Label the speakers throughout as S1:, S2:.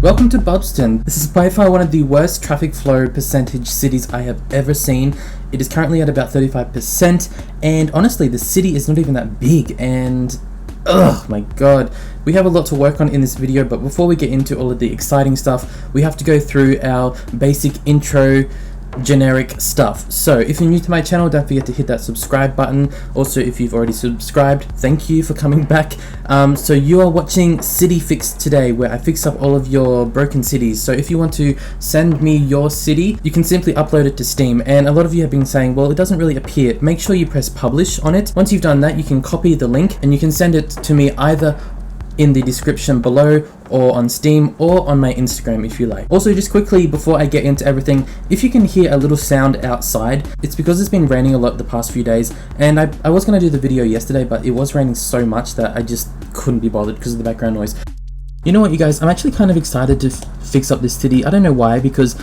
S1: Welcome to Bubston. This is by far one of the worst traffic flow percentage cities I have ever seen. It is currently at about 35%, and honestly, the city is not even that big, and oh my god. We have a lot to work on in this video, but before we get into all of the exciting stuff, we have to go through our basic intro generic stuff. So if you're new to my channel, don't forget to hit that subscribe button. Also, if you've already subscribed, thank you for coming back. So you are watching City Fix today, where I fix up all of your broken cities. So if you want to send me your city, you can simply upload it to Steam, and a lot of you have been saying, well, it doesn't really appear. Make sure you press publish on it. Once you've done that, you can copy the link and you can send it to me either in the description below or on Steam or on my Instagram if you like. Also, just quickly before I get into everything, if you can hear a little sound outside, it's because it's been raining a lot the past few days, and I was going to do the video yesterday, but it was raining so much that I just couldn't be bothered because of the background noise. You know what, you guys, I'm actually kind of excited to fix up this city. I don't know why, because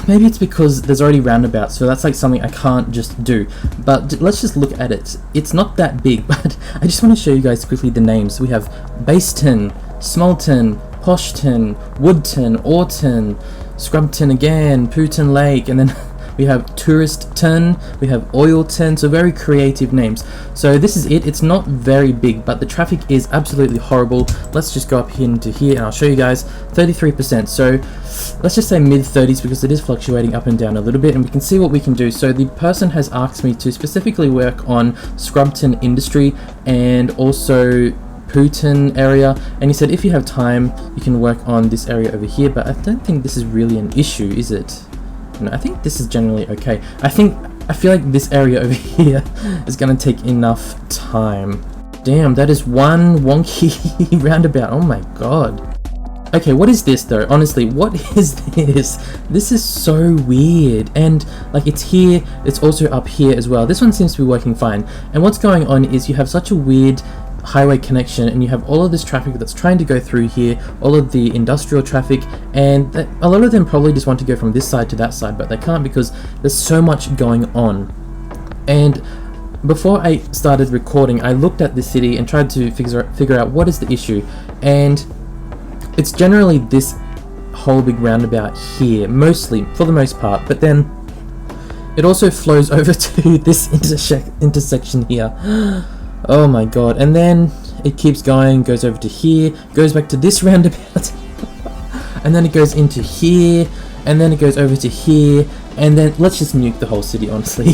S1: maybe it's because there's already roundabouts, so that's like something I can't just do. But let's just look at it. It's not that big, but I just want to show you guys quickly the names. We have Baseton, Smallton, Poshton, Woodton, Orton, Scrubton again, Pooton Lake, and then we have Touriston, we have Oilton, so very creative names. So this is it. It's not very big, but the traffic is absolutely horrible. Let's just go up into here and I'll show you guys. 33%, so let's just say mid-30s because it is fluctuating up and down a little bit, and we can see what we can do. So the person has asked me to specifically work on Scrubton Industry and also Pooton area, and he said if you have time you can work on this area over here, but I don't think this is really an issue, is it? No, I think this is generally okay. I feel like this area over here is gonna take enough time. Damn, that is one wonky roundabout. Oh my god. Okay, what is this though? Honestly, what is this? This is so weird. And like, it's here, it's also up here as well. This one seems to be working fine. And what's going on is you have such a weird highway connection, and you have all of this traffic that's trying to go through here, all of the industrial traffic, and a lot of them probably just want to go from this side to that side, but they can't because there's so much going on. And before I started recording, I looked at the city and tried to figure out what is the issue, and it's generally this whole big roundabout here, mostly, for the most part, but then it also flows over to this intersection here. Oh my god, and then it keeps going, goes over to here, goes back to this roundabout, and then it goes into here, and then it goes over to here, and then let's just nuke the whole city, honestly.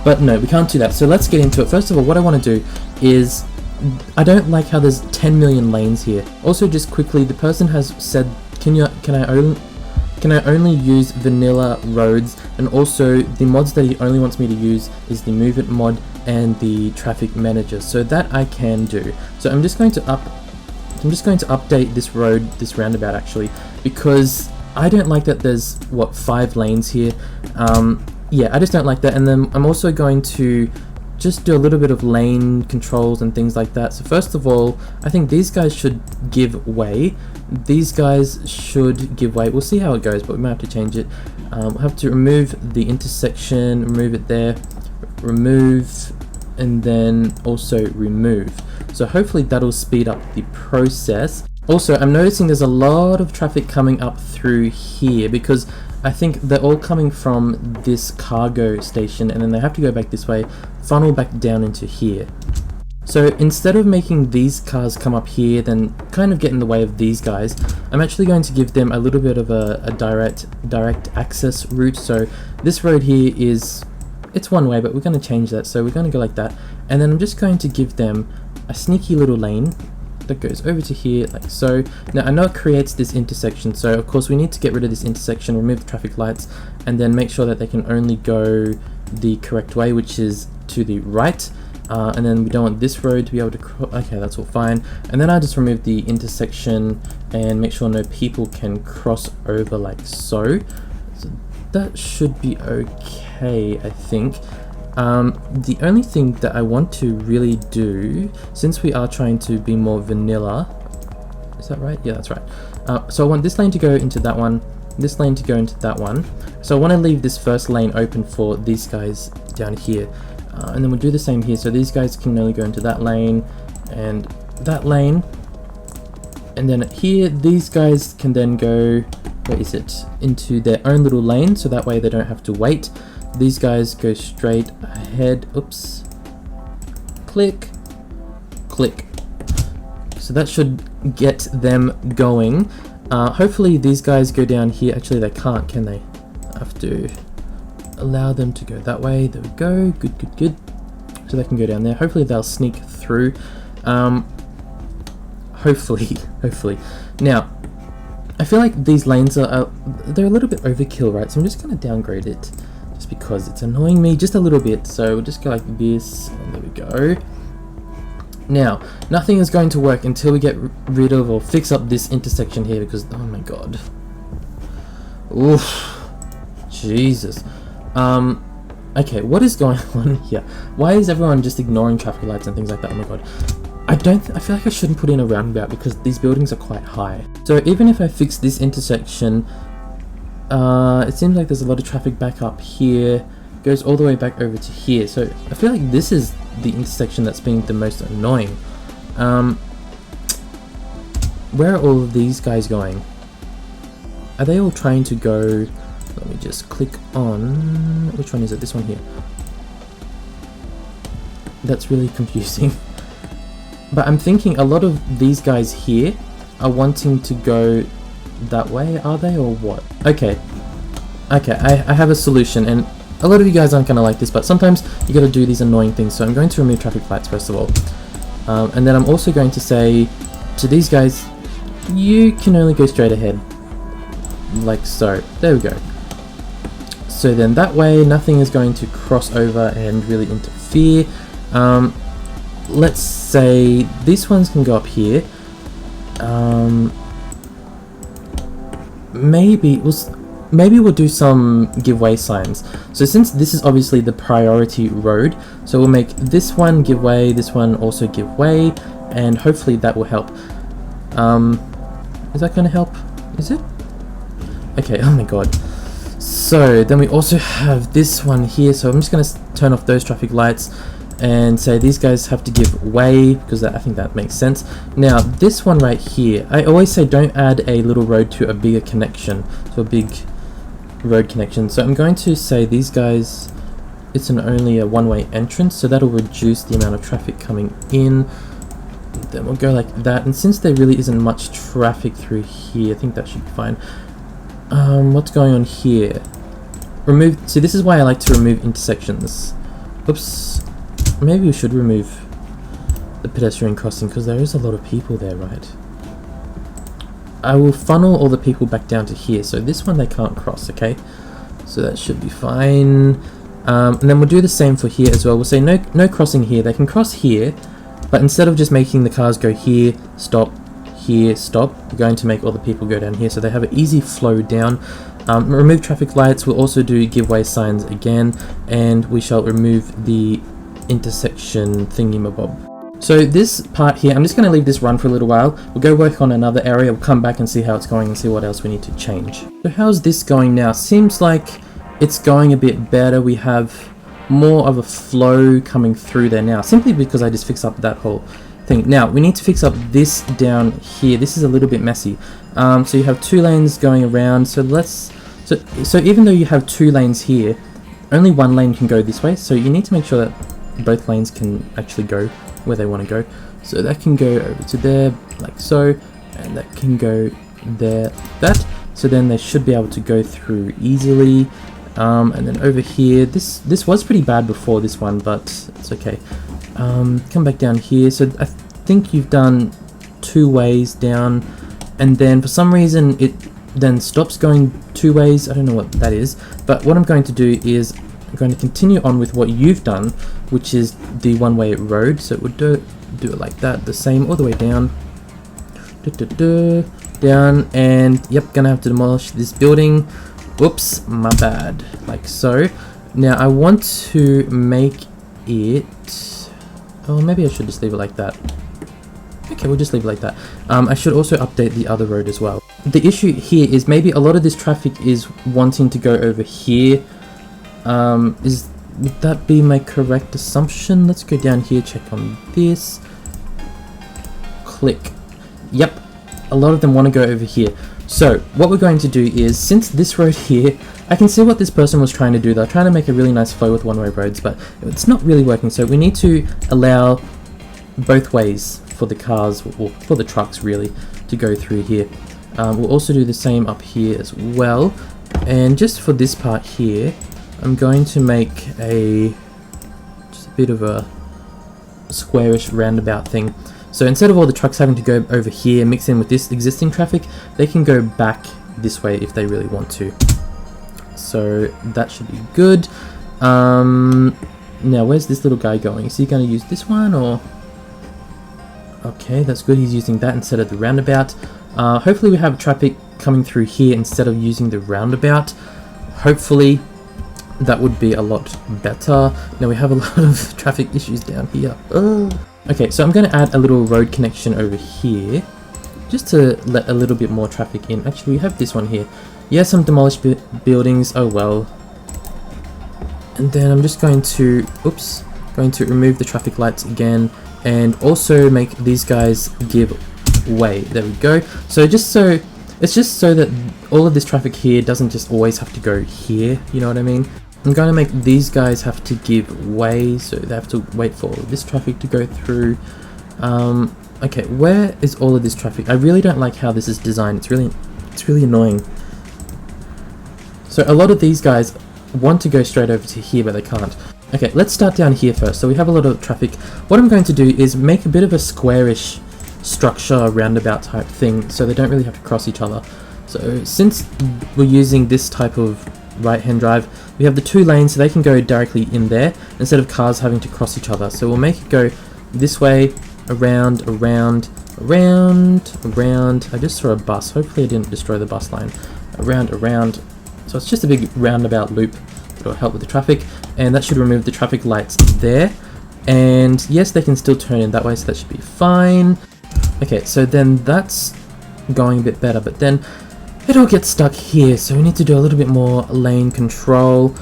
S1: But no, we can't do that, so let's get into it. First of all, what I want to do is, I don't like how there's 10 million lanes here. Also, just quickly, the person has said, can I only use vanilla roads, and also the mods that he only wants me to use is the move it mod and the traffic manager, so that I can do. So I'm just going to update this roundabout actually, because I don't like that there's 5 lanes here. Yeah, I just don't like that. And then I'm also going to just do a little bit of lane controls and things like that. So first of all, I think these guys should give way. These guys should give way. We'll see how it goes, but we might have to change it. We'll have to remove the intersection, remove it there, remove, and then also remove. So hopefully that'll speed up the process. Also, I'm noticing there's a lot of traffic coming up through here because I think they're all coming from this cargo station, and then they have to go back this way, funnel back down into here. So instead of making these cars come up here, then kind of get in the way of these guys, I'm actually going to give them a little bit of a direct access route. So this road here it's one way, but we're going to change that. So we're going to go like that, and then I'm just going to give them a sneaky little lane that goes over to here like so. Now I know it creates this intersection, so of course we need to get rid of this intersection, remove the traffic lights, and then make sure that they can only go the correct way, which is to the right. And then we don't want this road to be able to okay, that's all fine. And then I just remove the intersection and make sure no people can cross over like so. So that should be okay, I think. The only thing that I want to really do, since we are trying to be more vanilla, is that right? Yeah, that's right. So I want this lane to go into that one, this lane to go into that one. So I want to leave this first lane open for these guys down here. And then we'll do the same here, so these guys can only go into that lane, and then here, these guys can then go, where is it, into their own little lane, so that way they don't have to wait. These guys go straight ahead. Oops. Click, click. So that should get them going. Hopefully these guys go down here. Actually, they can't, can they? I have to allow them to go that way. There we go. Good, good, good. So they can go down there. Hopefully they'll sneak through. Hopefully. Now, I feel like these lanes are they're a little bit overkill, right? So I'm just going to downgrade it just because it's annoying me just a little bit. So we'll just go like this, and there we go. Now, nothing is going to work until we get rid of or fix up this intersection here, because, oh my god. Oof. Jesus. Okay, what is going on here? Why is everyone just ignoring traffic lights and things like that? Oh my god. I feel like I shouldn't put in a roundabout because these buildings are quite high. So even if I fix this intersection, it seems like there's a lot of traffic back up here. Goes all the way back over to here. So I feel like this is the intersection that's being the most annoying. Where are all of these guys going? Are they all trying to go? Let me just click on, which one is it? This one here. That's really confusing. But I'm thinking a lot of these guys here are wanting to go that way, are they, or what? Okay, I have a solution, and a lot of you guys aren't gonna like this, but sometimes you gotta do these annoying things. So I'm going to remove traffic lights first of all, and then I'm also going to say to these guys, you can only go straight ahead, like so. There we go. So then that way nothing is going to cross over and really interfere. Let's say these ones can go up here. Maybe we'll do some give way signs. So since this is obviously the priority road, so we'll make this one give way, this one also give way, and hopefully that will help. Is that going to help? Is it? Okay, oh my god. So then we also have this one here, so I'm just going to turn off those traffic lights and say these guys have to give way, because I think that makes sense. Now this one right here, I always say don't add a little road to a bigger connection, to a big road connection. So I'm going to say these guys, it's only a one-way entrance, so that'll reduce the amount of traffic coming in. Then we'll go like that, and since there really isn't much traffic through here, I think that should be fine. What's going on here? See, this is why I like to remove intersections. Oops. Maybe we should remove the pedestrian crossing, because there is a lot of people there, right? I will funnel all the people back down to here, so this one they can't cross, okay? So that should be fine. And then we'll do the same for here as well. We'll say no crossing here. They can cross here, but instead of just making the cars go here, stop, we're going to make all the people go down here, so they have an easy flow down. Remove traffic lights. We'll also do give way signs again, and we shall remove the intersection thingy-mabob. So this part here, I'm just going to leave this run for a little while. We'll go work on another area, we'll come back and see how it's going and see what else we need to change. So how's this going now? Seems like it's going a bit better. We have more of a flow coming through there now, simply because I just fixed up that whole thing. Now we need to fix up this down here. This is a little bit messy. So you have two lanes going around, so so even though you have two lanes here, only one lane can go this way, so you need to make sure that both lanes can actually go where they want to go. So that can go over to there, like so, and that can go there, that. So then they should be able to go through easily. And then over here, this was pretty bad before this one, but it's okay. Come back down here. So I think you've done two ways down, and then for some reason it then stops going two ways. I don't know what that is, but what I'm going to do is I'm going to continue on with what you've done, which is the one-way road. So we'll do it like that, the same all the way down, down, and yep, gonna have to demolish this building. Whoops, my bad. Like so. Now I want to make it. Oh, maybe I should just leave it like that. Okay, we'll just leave it like that. I should also update the other road as well. The issue here is maybe a lot of this traffic is wanting to go over here. Would that be my correct assumption? Let's go down here, check on this. Click. Yep. a lot of them want to go over here. So what we're going to do is, since this road here, I can see what this person was trying to do. They're trying to make a really nice flow with one-way roads, but it's not really working. So we need to allow both ways for the cars, or for the trucks really, to go through here. We'll also do the same up here as well. And just for this part here, I'm going to make just a bit of a squarish roundabout thing. So instead of all the trucks having to go over here, mix in with this existing traffic, they can go back this way if they really want to. So that should be good. Now where's this little guy going? Is he going to use this one, or? Okay, that's good. He's using that instead of the roundabout. Hopefully we have traffic coming through here instead of using the roundabout. Hopefully that would be a lot better. Now we have a lot of traffic issues down here. Okay, so I'm going to add a little road connection over here, just to let a little bit more traffic in. Actually, we have this one here. Yeah, some demolished buildings. Oh well. And then I'm just going to, remove the traffic lights again, and also make these guys give way. There we go. So it's just so that all of this traffic here doesn't just always have to go here, you know what I mean? I'm going to make these guys have to give way, so they have to wait for all of this traffic to go through. Okay, where is all of this traffic? I really don't like how this is designed. It's really annoying. So a lot of these guys want to go straight over to here, but they can't. Okay, let's start down here first. So we have a lot of traffic. What I'm going to do is make a bit of a squarish structure, roundabout type thing, so they don't really have to cross each other. So since we're using this type of right-hand drive, we have the 2 lanes, so they can go directly in there instead of cars having to cross each other. So we'll make it go this way, around. I just saw a bus. Hopefully I didn't destroy the bus line. Around. So it's just a big roundabout loop that'll help with the traffic, and that should remove the traffic lights there. And yes, they can still turn in that way, so that should be fine. Okay, so then that's going a bit better, but then it all gets stuck here, so we need to do a little bit more lane control.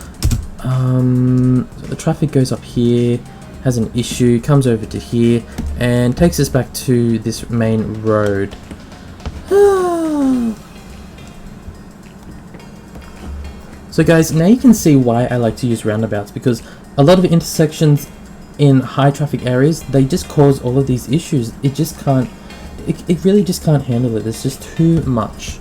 S1: So the traffic goes up here, has an issue, comes over to here, and takes us back to this main road. So guys, now you can see why I like to use roundabouts, because a lot of intersections in high traffic areas, they just cause all of these issues. It really just can't handle it. There's just too much.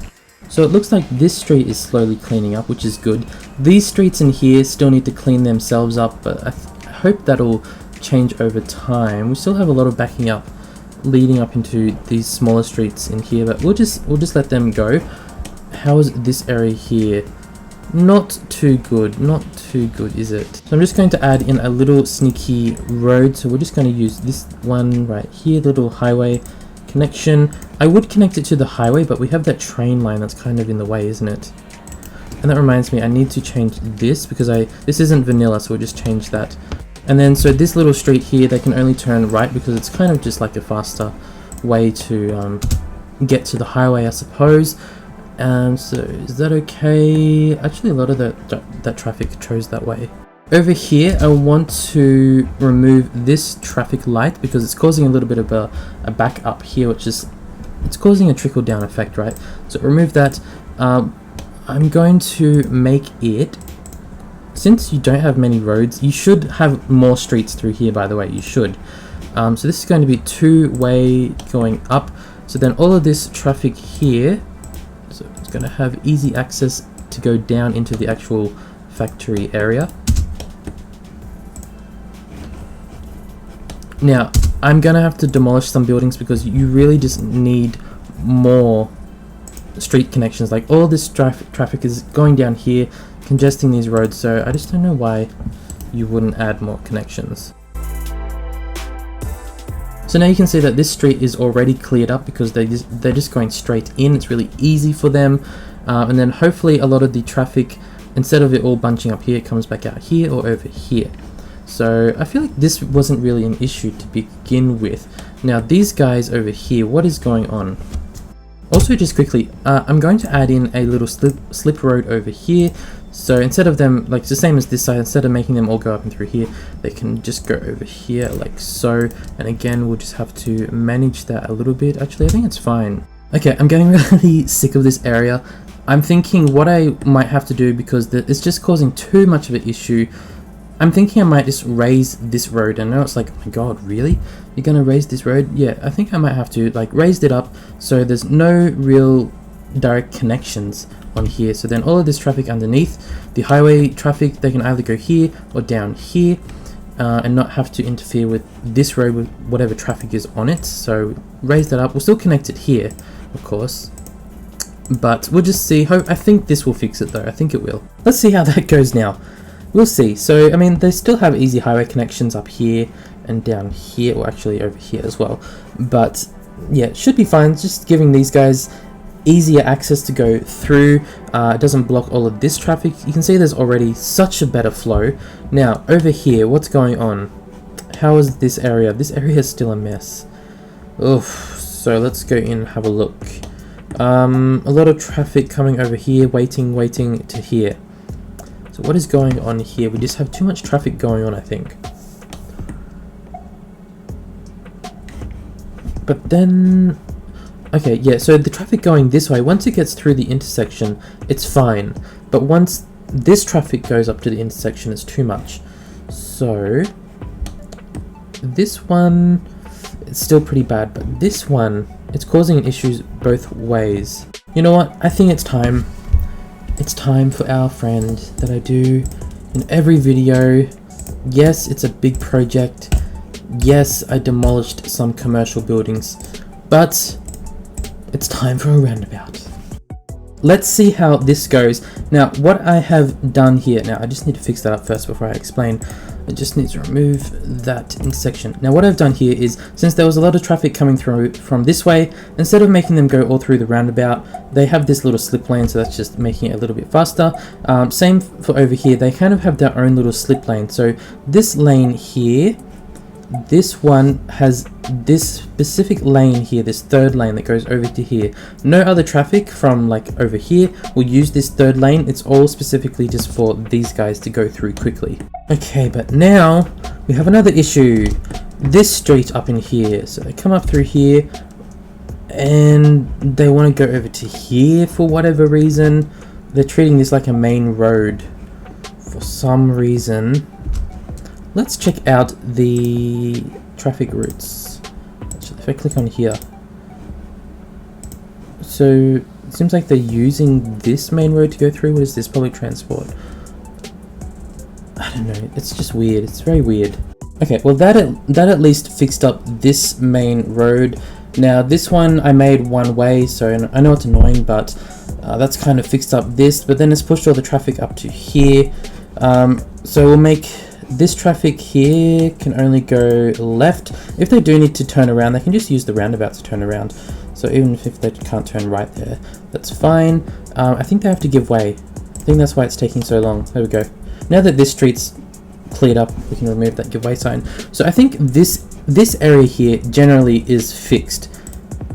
S1: So it looks like this street is slowly cleaning up, which is good. These streets in here still need to clean themselves up, but I hope that'll change over time. We still have a lot of backing up leading up into these smaller streets in here, but we'll just let them go. How is this area here? Not too good, is it? So I'm just going to add in a little sneaky road. So we're just going to use this one right here, little highway connection. I would connect it to the highway, but we have that train line that's kind of in the way, isn't it? And that reminds me, I need to change this because this isn't vanilla, so we'll just change that. And then so this little street here, they can only turn right because it's kind of just like a faster way to get to the highway, I suppose. So is that okay? Actually, a lot of that traffic chose that way. Over here, I want to remove this traffic light because it's causing a little bit of a back up here, which is, it's causing a trickle down effect, right? So remove that. I'm going to make it, since you don't have many roads, you should have more streets through here, by the way, you should. So this is going to be 2-way going up. So then all of this traffic here, so it's going to have easy access to go down into the actual factory area. Now, I'm going to have to demolish some buildings because you really just need more street connections. Like all this traffic is going down here, congesting these roads, so I just don't know why you wouldn't add more connections. So now you can see that this street is already cleared up because they're just going straight in. It's really easy for them. And then hopefully a lot of the traffic, instead of it all bunching up here, it comes back out here or over here. So I feel like this wasn't really an issue to begin with. Now these guys over here, what is going on? Also, just quickly, I'm going to add in a little slip road over here. So instead of them, like it's the same as this side, instead of making them all go up and through here, they can just go over here like so. And again, we'll just have to manage that a little bit. Actually, I think it's fine. Okay, I'm getting really sick of this area. I'm thinking what I might have to do, because it's just causing too much of an issue. I'm thinking I might just raise this road. And now it's like, oh my god, really? You're gonna raise this road? Yeah, I think I might have to, like, raise it up so there's no real direct connections on here. So then all of this traffic underneath, the highway traffic, they can either go here or down here, and not have to interfere with this road with whatever traffic is on it. So raise that up. We'll still connect it here, of course, but we'll just see. I think this will fix it though. I think it will. Let's see how that goes now. We'll see. So I mean, they still have easy highway connections up here and down here, or actually over here as well, but yeah, it should be fine. Just giving these guys easier access to go through. It doesn't block all of this traffic. You can see there's already such a better flow. Now over here, what's going on? How is this area? This area is still a mess. Oof. So let's go in and have a look. A lot of traffic coming over here, waiting to here. So what is going on here? We just have too much traffic going on, I think. But then, okay, yeah, so the traffic going this way, once it gets through the intersection, it's fine. But once this traffic goes up to the intersection, it's too much. So this one, it's still pretty bad, but this one, it's causing issues both ways. You know what? I think it's time. It's time for our friend that I do in every video. Yes, it's a big project. Yes, I demolished some commercial buildings, but it's time for a roundabout. Let's see how this goes. Now, what I have done here, now I just need to fix that up first before I explain. I just need to remove that intersection. Now what I've done here is, since there was a lot of traffic coming through from this way, instead of making them go all through the roundabout, they have this little slip lane, so that's just making it a little bit faster. Same for over here, they kind of have their own little slip lane. So this lane here, this one has this specific lane here, this third lane that goes over to here. No other traffic from like over here will use this third lane. It's all specifically just for these guys to go through quickly. Okay, but now we have another issue. This street up in here, so they come up through here and they want to go over to here for whatever reason. They're treating this like a main road for some reason. Let's check out the traffic routes. Actually, if I click on here, so it seems like they're using this main road to go through. What is this? Public transport. I don't know. It's just weird. It's very weird. Okay, well that at least fixed up this main road. Now this one I made one way, so I know it's annoying, but that's kind of fixed up this. But then it's pushed all the traffic up to here. So we'll make this traffic here can only go left. If they do need to turn around, they can just use the roundabout to turn around. So even if they can't turn right there, that's fine. I think they have to give way. I think that's why it's taking so long. There we go. Now that this street's cleared up, we can remove that give way sign. So I think this area here generally is fixed.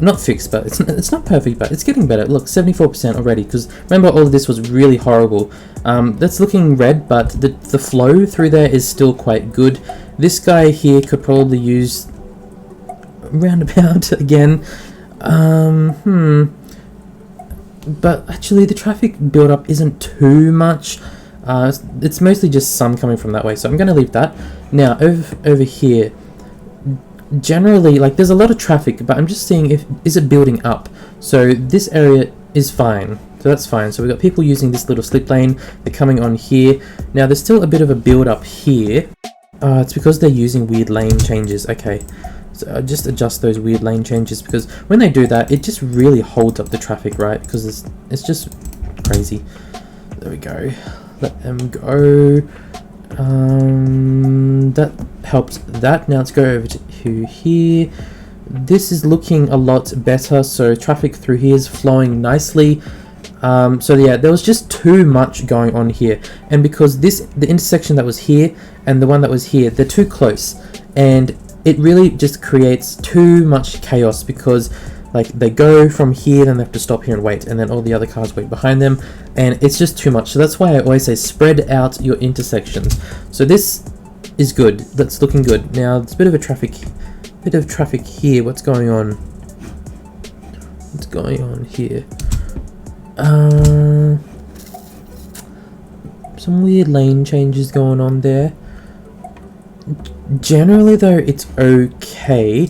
S1: Not fixed, but it's not perfect, but it's getting better. Look, 74% already, because remember all of this was really horrible. That's looking red, but the flow through there is still quite good. This guy here could probably use roundabout again. But actually the traffic build-up isn't too much. It's mostly just some coming from that way, so I'm going to leave that. Now, over here, generally, like, there's a lot of traffic, but I'm just seeing is it building up. So this area is fine, so that's fine. So we've got people using this little slip lane. They're coming on here. Now there's still a bit of a build up here. It's because they're using weird lane changes. Okay, so just adjust those weird lane changes, because when they do that, it just really holds up the traffic, right? Because it's just crazy. There we go. Let them go. That helps that. Now let's go over to here. This is looking a lot better, so traffic through here is flowing nicely. So yeah, there was just too much going on here, and because the intersection that was here and the one that was here, they're too close, and it really just creates too much chaos, because like they go from here, then they have to stop here and wait, and then all the other cars wait behind them, and it's just too much. So that's why I always say spread out your intersections. So this is good. That's looking good. Now there's a bit of traffic here. What's going on? What's going on here? Some weird lane changes going on there. Generally though, it's okay.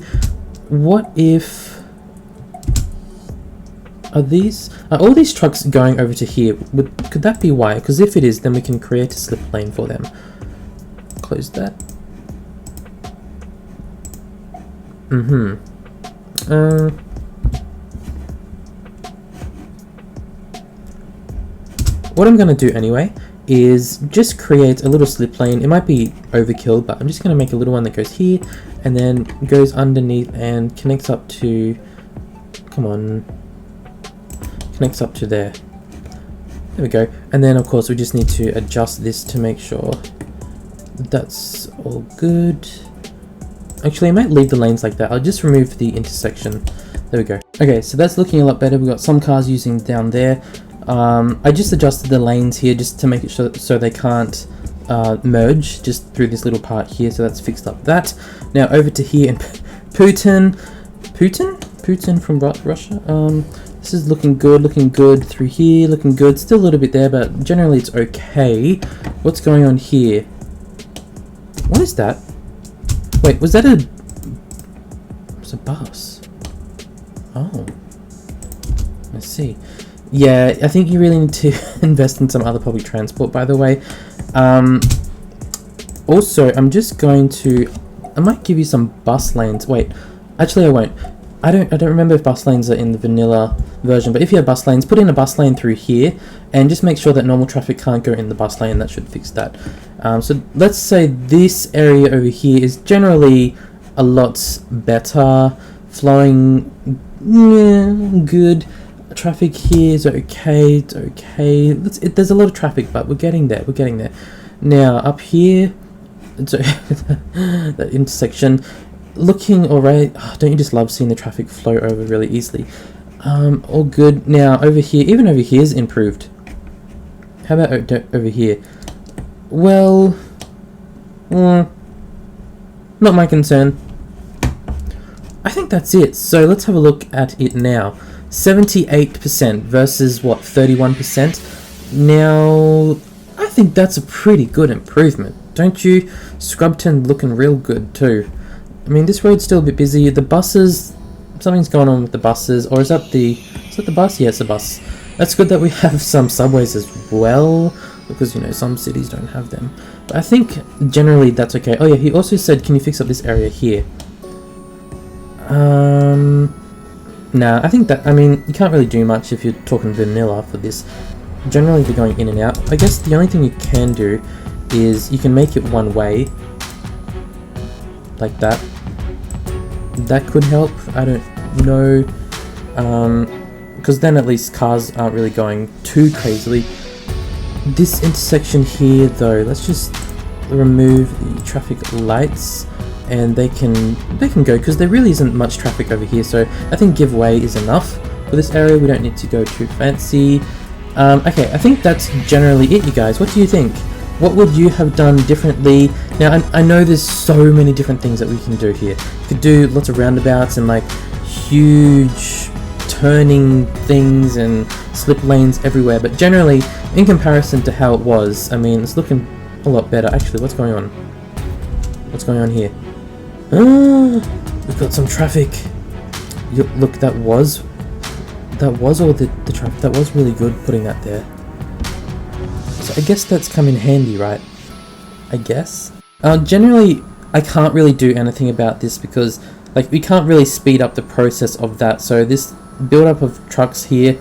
S1: What if... Are all these trucks going over to here? Could that be why? Because if it is, then we can create a slip lane for them. Close that. What I'm going to do anyway is just create a little slip lane. It might be overkill, but I'm just going to make a little one that goes here and then goes underneath and connects up to... Come on. Connects up to there. There we go. And then of course we just need to adjust this to make sure that's all good. Actually, I might leave the lanes like that. I'll just remove the intersection. There we go. Okay, so that's looking a lot better. We've got some cars using down there. I just adjusted the lanes here just to make it so they can't merge just through this little part here. So that's fixed up that. Now over to here and Putin from Russia. This is looking good through here, looking good. Still a little bit there, but generally it's okay. What's going on here? What is that? Wait, was that a... It's a bus. Oh. I see. Yeah, I think you really need to invest in some other public transport, by the way. Also, I'm just going to... I might give you some bus lanes. Wait, actually I won't. I don't remember if bus lanes are in the vanilla version, but if you have bus lanes, put in a bus lane through here and just make sure that normal traffic can't go in the bus lane. That should fix that. So let's say this area over here is generally a lot better. Flowing, yeah, good. Traffic here is okay. It's okay. There's a lot of traffic, but we're getting there. We're getting there. Now up here, that intersection. Looking alright. Oh, don't you just love seeing the traffic flow over really easily? All good. Now over here, even over here is improved. How about over here? Well, not my concern. I think that's it. So let's have a look at it now. 78% versus what, 31%? Now, I think that's a pretty good improvement, don't you? Scrubton looking real good too. I mean, this road's still a bit busy. The buses, something's going on with the buses, or is that the bus? Yeah, it's the bus. That's good that we have some subways as well, because, you know, some cities don't have them. But I think generally that's okay. Oh yeah, he also said, can you fix up this area here? Nah, I think that, I mean, you can't really do much if you're talking vanilla for this. Generally, they're going in and out. I guess the only thing you can do is you can make it one way, like that. That could help. I don't know, because then at least cars aren't really going too crazily. This intersection here, though, let's just remove the traffic lights, and they can go, because there really isn't much traffic over here. So I think give way is enough for this area. We don't need to go too fancy. Okay, I think that's generally it, you guys. What do you think? What would you have done differently? Now, I know there's so many different things that we can do here. We could do lots of roundabouts and like huge turning things and slip lanes everywhere. But generally, in comparison to how it was, I mean, it's looking a lot better. Actually, what's going on? What's going on here? We've got some traffic. Look, that was all the traffic. That was really good putting that there. So I guess that's come in handy, right? I guess. Generally, I can't really do anything about this because, like, we can't really speed up the process of that. So this build-up of trucks here,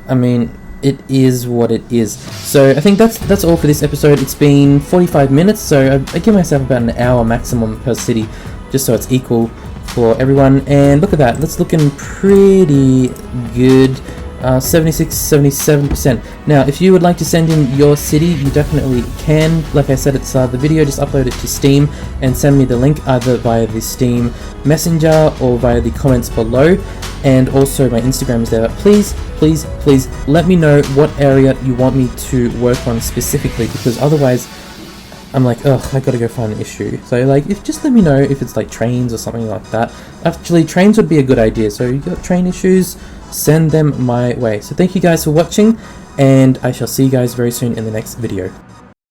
S1: I mean, it is what it is. So I think that's all for this episode. It's been 45 minutes, so I give myself about an hour maximum per city, just so it's equal for everyone. And look at that, that's looking pretty good. 76-77%. Now, if you would like to send in your city, you definitely can. Like I said at the start of the video, just upload it to Steam and send me the link either via the Steam Messenger or via the comments below. And also my Instagram is there. But please let me know what area you want me to work on specifically, because otherwise I'm like, ugh, I gotta go find an issue. So like, just let me know if it's like trains or something like that. Actually, trains would be a good idea. So you got train issues, send them my way. So thank you guys for watching, and I shall see you guys very soon in the next video.